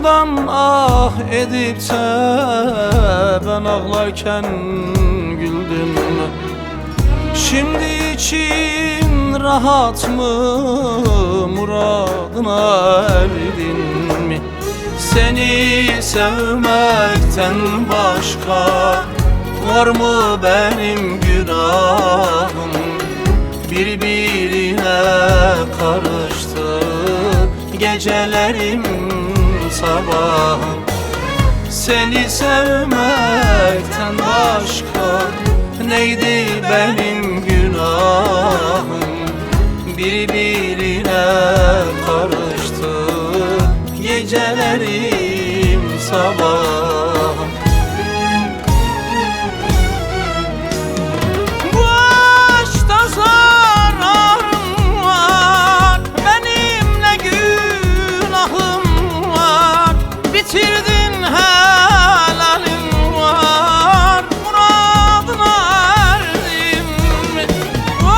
Canımdan ah edip de ben ağlarken güldüm. Şimdi için rahat mı, muradına erdin mi? Seni sevmekten başka var mı benim günahım? Birbirine karıştı gecelerim sabahım. Seni sevmekten başka neydi benim günahım? Birbirine karıştı gecelerim sabahım. Bu aşkta zararım var, benim ne günahım var? Bitirdin helalim var, muradına erdim. Bu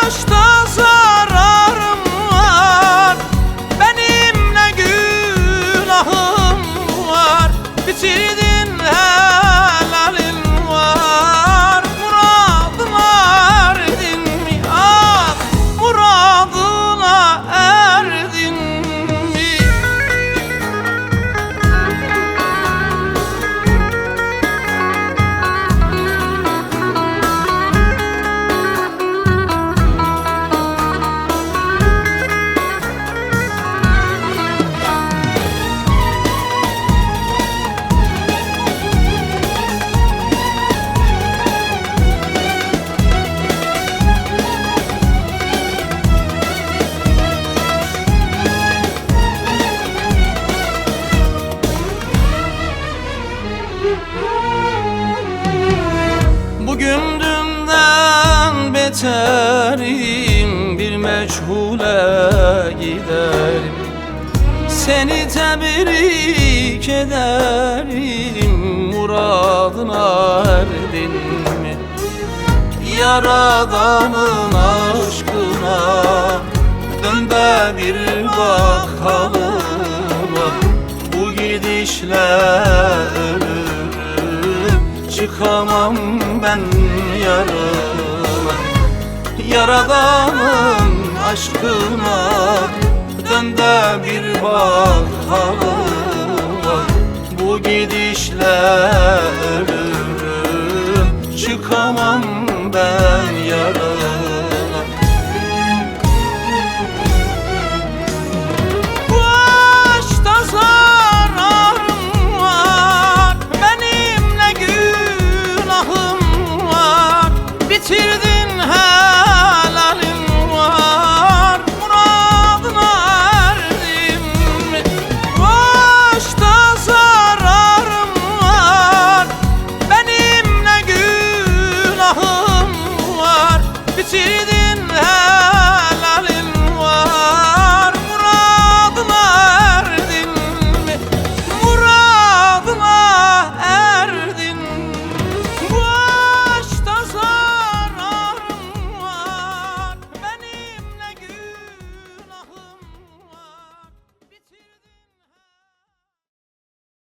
aşkta zararım var, benim ne günahım var? Bitirdin helalim var, muradına erdin mi? Ah, muradına erdin mi? Bugün dünden beterim, bir meçhule giderim. Seni tebrik ederim, muradına erdin mi? Yaradanın aşkına dön de bir bak halıma. Bu gidişle ölürüm, çıkamam ben yarıma. Yaradanın aşkına dön de bir bak halıma. Bu gidişle ölürüm, çıkamam ben yarıma. Bu aşkta zararım var, benim ne günahım var? Bitirdin helalim var, muradına erdim. Bu aşkta zararım var, benim ne günahım var? Bitirdin